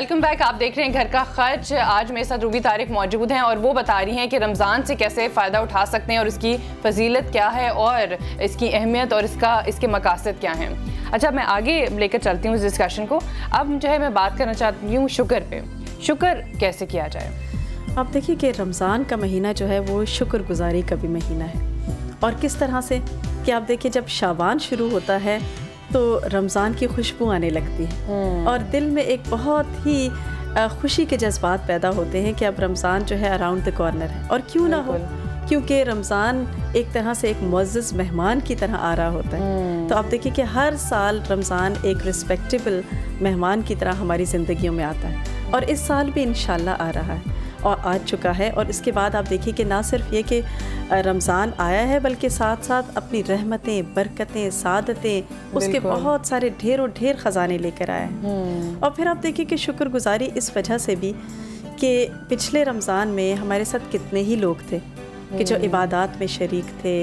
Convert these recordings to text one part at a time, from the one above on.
Welcome back. आप देख रहे हैं घर का खर्च। आज मेरे साथ रूबी तारिक मौजूद हैं और वो बता रही हैं कि रमज़ान से कैसे फ़ायदा उठा सकते हैं और इसकी फजीलत क्या है और इसकी अहमियत और इसके मकासद क्या हैं। अच्छा, मैं आगे लेकर चलती हूँ इस डिस्कशन को। अब जो है मैं बात करना चाहती हूँ शुक्र पे। शुक्र कैसे किया जाए? आप देखिए कि रमज़ान का महीना जो है वो शुक्रगुजारी का भी महीना है। और किस तरह से कि आप देखिए जब शाबान शुरू होता है तो रमज़ान की खुशबू आने लगती है और दिल में एक बहुत ही खुशी के जज्बात पैदा होते हैं कि अब रमज़ान जो है अराउंड द कॉर्नर है। और क्यों ना हो, क्योंकि रमज़ान एक तरह से एक मुअज़्ज़ज़ मेहमान की तरह आ रहा होता है। तो आप देखिए कि हर साल रमज़ान एक रिस्पेक्टेबल मेहमान की तरह हमारी ज़िंदगियों में आता है और इस साल भी इंशाल्लाह आ रहा है और आ चुका है। और इसके बाद आप देखिए कि ना सिर्फ ये कि रमज़ान आया है बल्कि साथ साथ अपनी रहमतें, बरकतें, सादतें, उसके बहुत सारे ढेरों ढेर ख़जाने लेकर आया है। और फिर आप देखिए कि शुक्रगुजारी इस वजह से भी कि पिछले रमज़ान में हमारे साथ कितने ही लोग थे कि जो इबादत में शरीक थे,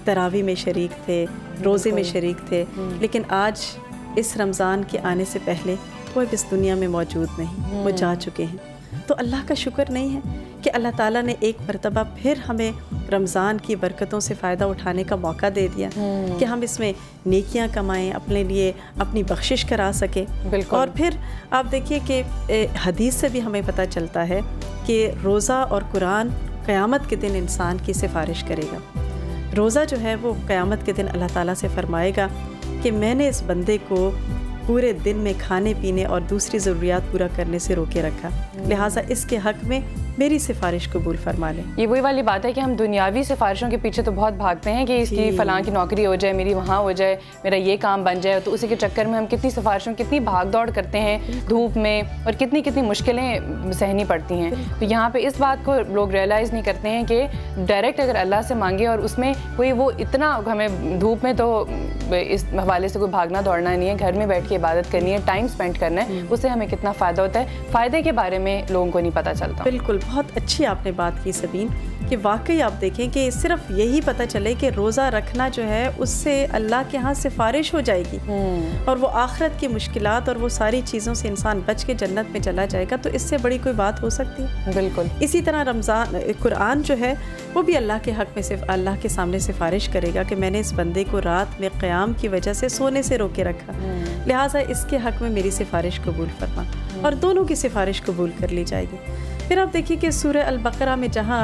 तरावी में शरीक थे, रोज़े में शरीक थे, लेकिन आज इस रमज़ान के आने से पहले वो अब इस दुनिया में मौजूद नहीं, वो जा चुके हैं। तो अल्लाह का शुक्र नहीं है कि अल्लाह ताला ने एक मरतबा फिर हमें रमज़ान की बरकतों से फ़ायदा उठाने का मौका दे दिया कि हम इसमें नेकियां कमाएं, अपने लिए अपनी बख्शिश करा सकें। और फिर आप देखिए कि हदीस से भी हमें पता चलता है कि रोज़ा और कुरान क़यामत के दिन इंसान की सिफारिश करेगा। रोज़ा जो है वो क़यामत के दिन अल्लाह ताला से फरमाएगा कि मैंने इस बंदे को पूरे दिन में खाने पीने और दूसरी ज़रूरियात पूरा करने से रोके रखा, लिहाजा इसके हक़ में मेरी सिफारिश कबूल फरमा लें। ये वही वाली बात है कि हम दुनियावी सिफारिशों के पीछे तो बहुत भागते हैं कि इसकी फ़लाँ की नौकरी हो जाए, मेरी वहाँ हो जाए, मेरा ये काम बन जाए। तो उसी के चक्कर में हम कितनी सिफारिशों, कितनी भाग दौड़ करते हैं धूप में और कितनी कितनी मुश्किलें सहनी पड़ती हैं। तो यहाँ पे इस बात को लोग रियलाइज़ नहीं करते हैं कि डायरेक्ट अगर अल्लाह से मांगे और उसमें कोई वो इतना हमें धूप में तो इस हवाले से कोई भागना दौड़ना नहीं है, घर में बैठ के इबादत करनी है, टाइम स्पेंड करना है, उससे हमें कितना फ़ायदा होता है। फ़ायदे के बारे में लोगों को नहीं पता चलता। बिल्कुल, बहुत अच्छी आपने बात की सबीन कि वाकई आप देखें कि सिर्फ यही पता चले कि रोज़ा रखना जो है उससे अल्लाह के यहाँ सिफारिश हो जाएगी और वो आखिरत की मुश्किलात और वो सारी चीज़ों से इंसान बच के जन्नत में चला जाएगा, तो इससे बड़ी कोई बात हो सकती है? बिल्कुल। इसी तरह रमज़ान कुरान जो है वो भी अल्लाह के हक़ में सिर्फ अल्लाह के सामने सिफारिश करेगा कि मैंने इस बंदे को रात में क़याम की वजह से सोने से रोके रखा, लिहाजा इसके हक़ में मेरी सिफारिश कबूल फरमा, और दोनों की सिफारिश कबूल कर ली जाएगी। फिर आप देखिए कि सूरह अल-बक़रा में जहाँ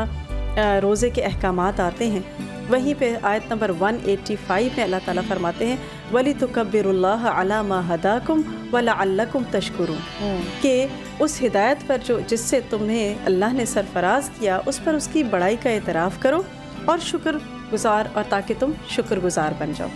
रोज़े के अहकामात आते हैं वहीं पे आयत नंबर 185 में अल्लाह ताला फरमाते हैं वलितुकब्बिरुल्लाह अला मा हदाकुम व लअल्लकुम तशकुरून, कि उस हिदायत पर जो जिससे तुम्हें अल्लाह ने सरफराज किया उस पर उसकी बड़ाई का एतराफ़ करो और शुक्रगुज़ार, और ताकि तुम शुक्रगुज़ार बन जाओ।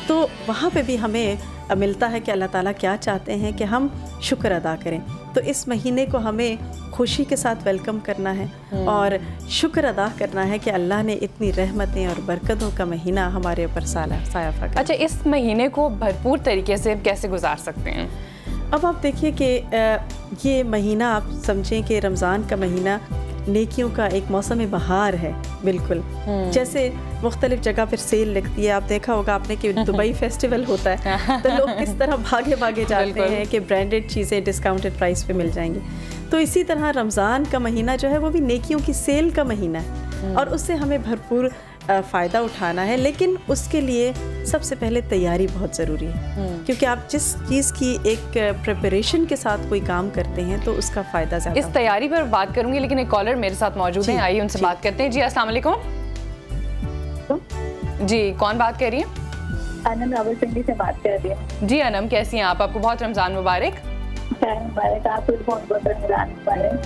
तो वहाँ पे भी हमें मिलता है कि अल्लाह ताला क्या चाहते हैं कि हम शुक्र अदा करें। तो इस महीने को हमें खुशी के साथ वेलकम करना है और शुक्र अदा करना है कि अल्लाह ने इतनी रहमतें और बरकतों का महीना हमारे ऊपर साया फरमाया। अच्छा, इस महीने को भरपूर तरीके से कैसे गुजार सकते हैं? अब आप देखिए कि ये महीना आप समझें कि रमज़ान का महीना नेकियों का एक मौसम बहार है। बिल्कुल, जैसे मुख्तलिफ जगह पर सेल लगती है, आप देखा होगा आपने कि दुबई फेस्टिवल होता है तो लोग किस तरह भागे भागे जाते हैं कि ब्रांडेड चीज़ें डिस्काउंटेड प्राइस पे मिल जाएंगी। तो इसी तरह रमज़ान का महीना जो है वो भी नेकियों की सेल का महीना है और उससे हमें भरपूर फ़ायदा उठाना है, लेकिन उसके लिए सबसे पहले तैयारी बहुत ज़रूरी है, क्योंकि आप जिस चीज़ की एक प्रिपरेशन के साथ कोई काम करते हैं तो उसका फ़ायदा ज़्यादा। इस तैयारी पर बात करूंगी, लेकिन एक कॉलर मेरे साथ मौजूद है, आइए उनसे बात करते हैं। जी अस्सलाम वालेकुम। जी, कौन बात कर रही है? अनम रावलपिंडी से बात कर रही है। जी अनम, कैसी हैं आप? आपको बहुत रमज़ान मुबारक।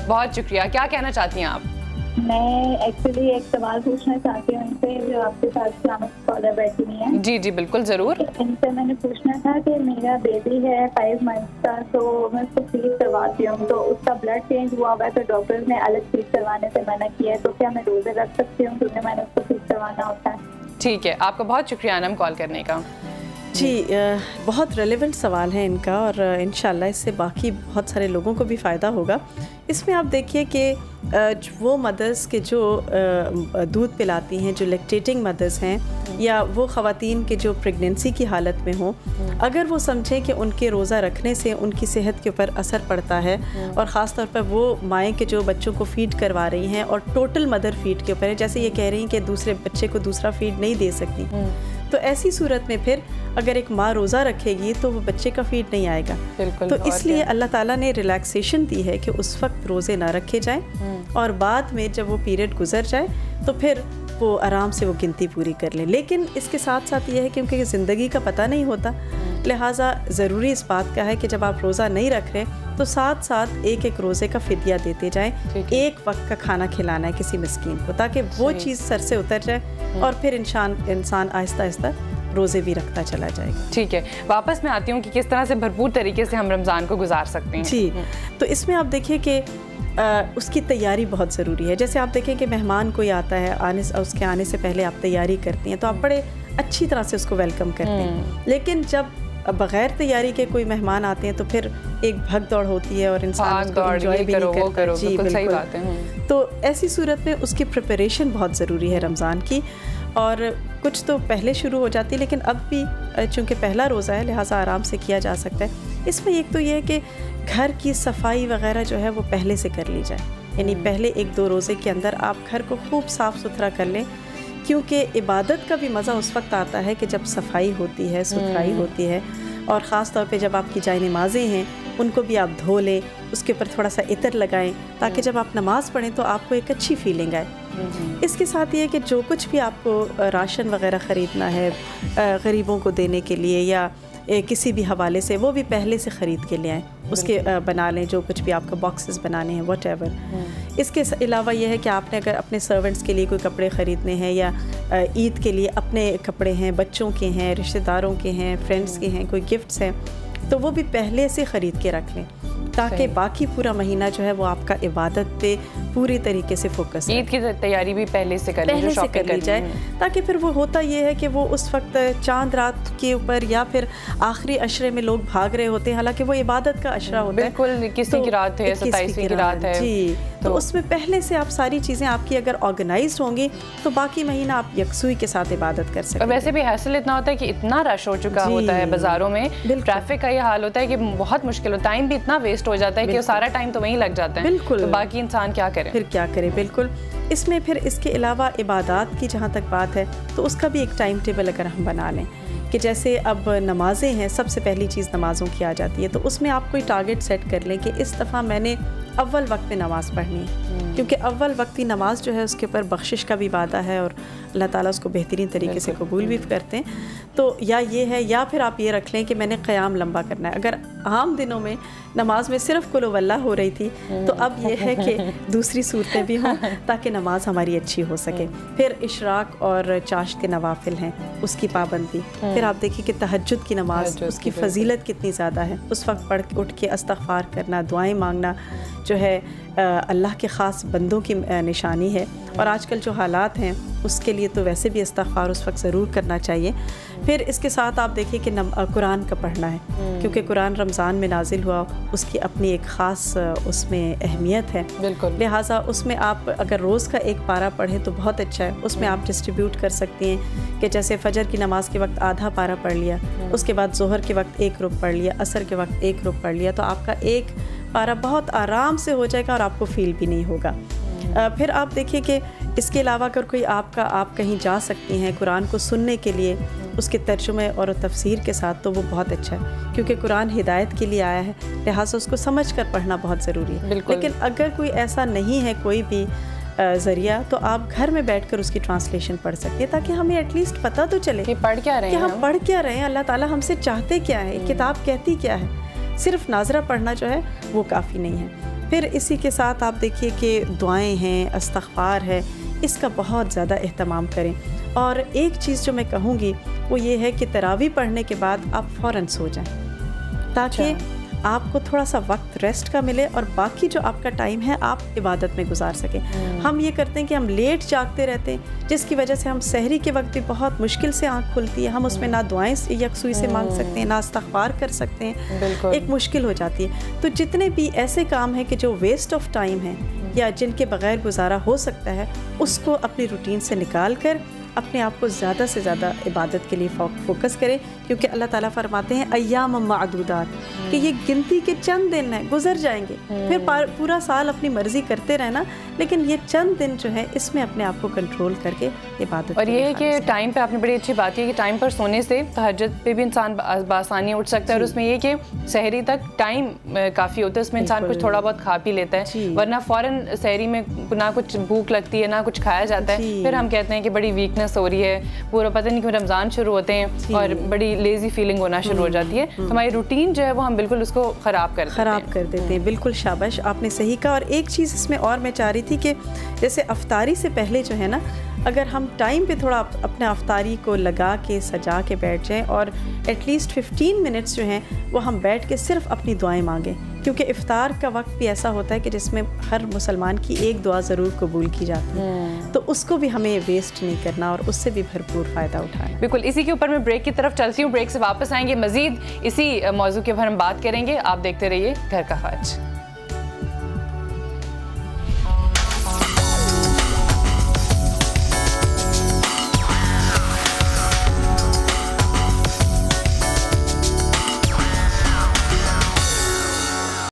बहुत शुक्रिया। क्या कहना चाहती हैं आप? मैं एक्चुअली एक सवाल पूछना चाहती हूँ इनसे, जो आपके साथ कॉलर बैठी हुई है। जी जी बिल्कुल, ज़रूर। इनसे मैंने पूछना था कि मेरा बेबी है 5 मंथ का, तो मैं उसको फीस करवाती हूँ, तो उसका ब्लड चेंज हुआ हुआ है, तो डॉक्टर ने अलग फीस करवाने से मना किया है, तो क्या मैं रोज़े रख सकती हूँ क्योंकि मैंने उसको फीस करवाना होता है? ठीक है, आपका बहुत शुक्रिया अनम कॉल करने का। जी बहुत रेलेवेंट सवाल है इनका और इंशाल्लाह इससे बाकी बहुत सारे लोगों को भी फ़ायदा होगा। इसमें आप देखिए कि वो मदर्स के जो दूध पिलाती हैं, जो लैक्टेटिंग मदर्स हैं या वो ख़वातीन के जो प्रेगनेंसी की हालत में हों, अगर वो समझें कि उनके रोज़ा रखने से उनकी सेहत के ऊपर असर पड़ता है और ख़ास तौर पर वो माएँ के जो बच्चों को फ़ीड करवा रही हैं और टोटल मदर फ़ीड के ऊपर है, जैसे ये कह रही हैं कि दूसरे बच्चे को दूसरा फ़ीड नहीं दे सकती, तो ऐसी सूरत में फिर अगर एक माँ रोज़ा रखेगी तो वो बच्चे का फ़ीड नहीं आएगा। तो इसलिए अल्लाह ताला ने रिलैक्सेशन दी है कि उस वक्त रोज़े ना रखे जाएं और बाद में जब वो पीरियड गुजर जाए तो फिर वो आराम से वो गिनती पूरी कर लें। लेकिन इसके साथ साथ ये है क्योंकि ज़िंदगी का पता नहीं होता, लिहाजा ज़रूरी इस बात का है कि जब आप रोज़ा नहीं रख रहे तो साथ साथ एक एक रोज़े का फ़िदिया देते जाएं, एक वक्त का खाना खिलाना है किसी मिस्कीन को, ताकि वो चीज़ सर से उतर जाए और फिर इंसान आहिस्ता आहिस्ता रोज़े भी रखता चला जाएगा। ठीक है, वापस मैं आती हूँ कि किस तरह से भरपूर तरीके से हम रमज़ान को गुजार सकते हैं। जी, तो इसमें आप देखिए कि उसकी तैयारी बहुत ज़रूरी है। जैसे आप देखें कि मेहमान कोई आता है, उसके आने से पहले आप तैयारी करती हैं तो आप बड़े अच्छी तरह से उसको वेलकम करते हैं। लेकिन जब बग़ैर तैयारी के कोई मेहमान आते हैं तो फिर एक भग दौड़ होती है और इंसान उसको एंजॉय भी नहीं करता। जी बिल्कुल। तो ऐसी सूरत में उसकी प्रिपरेशन बहुत ज़रूरी है रमज़ान की, और कुछ तो पहले शुरू हो जाती है लेकिन अब भी चूँकि पहला रोज़ा है लिहाजा आराम से किया जा सकता है। इसमें एक तो ये है कि घर की सफाई वगैरह जो है वो पहले से कर ली जाए, यानी पहले 1-2 रोज़े के अंदर आप घर को खूब साफ़ सुथरा कर लें, क्योंकि इबादत का भी मज़ा उस वक्त आता है कि जब सफाई होती है, सुथराई होती है, और ख़ास तौर पे जब आपकी जाए नमाज़ें हैं उनको भी आप धो लें, उसके ऊपर थोड़ा सा इतर लगाएं ताकि जब आप नमाज़ पढ़ें तो आपको एक अच्छी फीलिंग आए। इसके साथ ये कि जो कुछ भी आपको राशन वगैरह ख़रीदना है गरीबों को देने के लिए या किसी भी हवाले से, वो भी पहले से ख़रीद के ले आएँ, उसके बना लें जो कुछ भी आपको बॉक्सेस बनाने हैं व्हाटएवर। इसके अलावा यह है कि आपने अगर अपने सर्वेंट्स के लिए कोई कपड़े ख़रीदने हैं या ईद के लिए अपने कपड़े हैं, बच्चों के हैं, रिश्तेदारों के हैं, फ्रेंड्स के हैं, कोई गिफ्ट्स हैं, तो वो भी पहले से ख़रीद के रख लें ताकि बाकी पूरा महीना जो है वो आपका इबादत पे पूरी तरीके से फोकस है। ईद की तैयारी भी पहले से कर ली जाए ताकि फिर वो होता ये है कि वो उस वक्त चांद रात के ऊपर या फिर आखिरी अशरे में लोग भाग रहे होते हैं, हालांकि वो इबादत का अशरा होता है। बिल्कुल, 21वीं की रात है, 27वीं की रात है जी, तो उसमें पहले से आप सारी चीज़ें आपकी अगर ऑर्गेनाइज्ड होंगी तो बाकी महीना आप यकसुई के साथ इबादत कर सकते हैं। वैसे भी हैसल इतना होता है कि इतना रश हो चुका होता है बाज़ारों में, ट्रैफिक का ये हाल होता है कि बहुत मुश्किल होता है, टाइम भी इतना वेस्ट हो जाता है कि सारा टाइम तो वहीं लग जाता है। बिल्कुल, तो बाकी इंसान क्या करे, फिर क्या करे। बिल्कुल, इसमें फिर इसके अलावा इबादत की जहाँ तक बात है तो उसका भी एक टाइम टेबल अगर हम बना लें कि जैसे अब नमाज़ें हैं, सबसे पहली चीज़ नमाज़ों की आ जाती है, तो उसमें आप कोई टारगेट सेट कर लें कि इस दफ़ा मैंने अव्वल वक्त में नमाज़ पढ़नी है, क्योंकि अव्वल वक्त की नमाज जो है उसके ऊपर बख्शिश का भी वादा है और अल्लाह ताला उसको बेहतरीन तरीके से कबूल भी करते हैं। तो या ये है, या फिर आप ये रख लें कि मैंने क़याम लंबा करना है। अगर आम दिनों में नमाज में सिर्फ कुल वल्लाह हो रही थी तो अब ये है कि दूसरी सूरतें भी हों ताकि नमाज हमारी अच्छी हो सके। फिर इशराक और चाश्त के नवाफिल हैं, उसकी पाबंदी। फिर आप देखिए कि तहज्जुद की नमाज, उसकी फजीलत कितनी ज़्यादा है। उस वक्त पढ़ उठ के इस्तग़फ़ार करना, दुआएं मांगना जो है अल्लाह के ख़ास बंदों की निशानी है, और आजकल जो हालात हैं उसके लिए तो वैसे भी इस्तग़फ़ार उस वक्त ज़रूर करना चाहिए। फिर इसके साथ आप देखिए कि कुरान का पढ़ना है, क्योंकि कुरान रमज़ान में नाजिल हुआ, उसकी अपनी एक ख़ास उसमें अहमियत है। बिल्कुल, लिहाजा उसमें आप अगर रोज़ का एक पारा पढ़ें तो बहुत अच्छा है। उसमें आप डिस्ट्रीब्यूट कर सकती हैं कि जैसे फ़जर की नमाज़ के वक्त आधा पारा पढ़ लिया, उसके बाद ज़ोहर के वक्त 1 रुब पढ़ लिया, असर के वक्त 1 रुब पढ़ लिया, तो आपका एक पारा बहुत आराम से हो जाएगा और आपको फ़ील भी नहीं होगा। फिर आप देखिए कि इसके अलावा अगर कोई आप कहीं जा सकती हैं कुरान को सुनने के लिए उसके तर्जुमे और तफसीर के साथ, तो वो बहुत अच्छा है, क्योंकि कुरान हिदायत के लिए आया है, लिहाजा उसको समझ कर पढ़ना बहुत ज़रूरी है। लेकिन अगर कोई ऐसा नहीं है कोई भी ज़रिया, तो आप घर में बैठकर उसकी ट्रांसलेशन पढ़ सकते हैं ताकि हमें एटलीस्ट पता तो चले कि पढ़ क्या रहे हैं, हम पढ़ क्या रहे हैं, अल्लाह ताला हमसे चाहते क्या है, किताब कहती क्या है। सिर्फ नाजरा पढ़ना जो है वो काफ़ी नहीं है। फिर इसी के साथ आप देखिए कि दुआएं हैं, इस्तग़फ़ार है, इसका बहुत ज़्यादा एहतमाम करें। और एक चीज़ जो मैं कहूँगी वो ये है कि तरावी पढ़ने के बाद आप फ़ौरन सो जाएं, ताकि आपको थोड़ा सा वक्त रेस्ट का मिले और बाकी जो आपका टाइम है आप इबादत में गुजार सकें। हम ये करते हैं कि हम लेट जागते रहते हैं, जिसकी वजह से हम सहरी के वक्त भी बहुत मुश्किल से आँख खुलती है, हम उसमें ना दुआएं यकसुई से मांग सकते हैं, ना इस्तग़फ़ार कर सकते हैं, एक मुश्किल हो जाती है। तो जितने भी ऐसे काम हैं कि जो वेस्ट ऑफ टाइम है या जिनके बगैर गुजारा हो सकता है, उसको अपनी रूटीन से निकाल कर अपने आप को ज़्यादा से ज़्यादा इबादत के लिए फोकस करें, क्योंकि अल्लाह ताला फरमाते हैं अय्याम मादूदात, कि ये गिनती के चंद दिन हैं, गुजर जाएंगे, फिर पूरा साल अपनी मर्जी करते रहना, लेकिन ये चंद दिन जो है इसमें अपने आप को कंट्रोल करके इबादत। और ये है कि टाइम पे आपने बड़ी अच्छी बात की कि टाइम पर सोने से तहज्जुद पे भी इंसान बासानी उठ सकता है, और उसमें ये कि सहरी तक टाइम काफ़ी होता है, उसमें इंसान कुछ थोड़ा बहुत खा पी लेता है, वरना फ़ौरन सहरी में ना कुछ भूख लगती है ना कुछ खाया जाता है, फिर हम कहते हैं कि बड़ी वीकनेस हो रही है, पूरा पता नहीं क्यों रमज़ान शुरू होते हैं और बड़ी लेजी फीलिंग होना शुरू हो जाती है। तो हमारी रूटीन जो है वो हम बिल्कुल उसको ख़राब कर देते हैं। बिल्कुल शाबाश, आपने सही कहा। और एक चीज़ इसमें और मैं चाह रही थी कि जैसे अफ्तारी से पहले जो है ना, अगर हम टाइम पे थोड़ा अपने अफ्तारी को लगा के सजा के बैठ जाएं और एटलीस्ट 15 मिनट्स जो हैं वो हम बैठ के सिर्फ अपनी दुआएं मांगें, क्योंकि इफ्तार का वक्त भी ऐसा होता है कि जिसमें हर मुसलमान की एक दुआ ज़रूर कबूल की जाती है, तो उसको भी हमें वेस्ट नहीं करना और उससे भी भरपूर फ़ायदा उठाना। बिल्कुल, इसी के ऊपर मैं ब्रेक की तरफ चलती हूँ, ब्रेक से वापस आएंगे, मज़ीद इसी मौजू के ऊपर हम बात करेंगे। आप देखते रहिए घर का खर्च।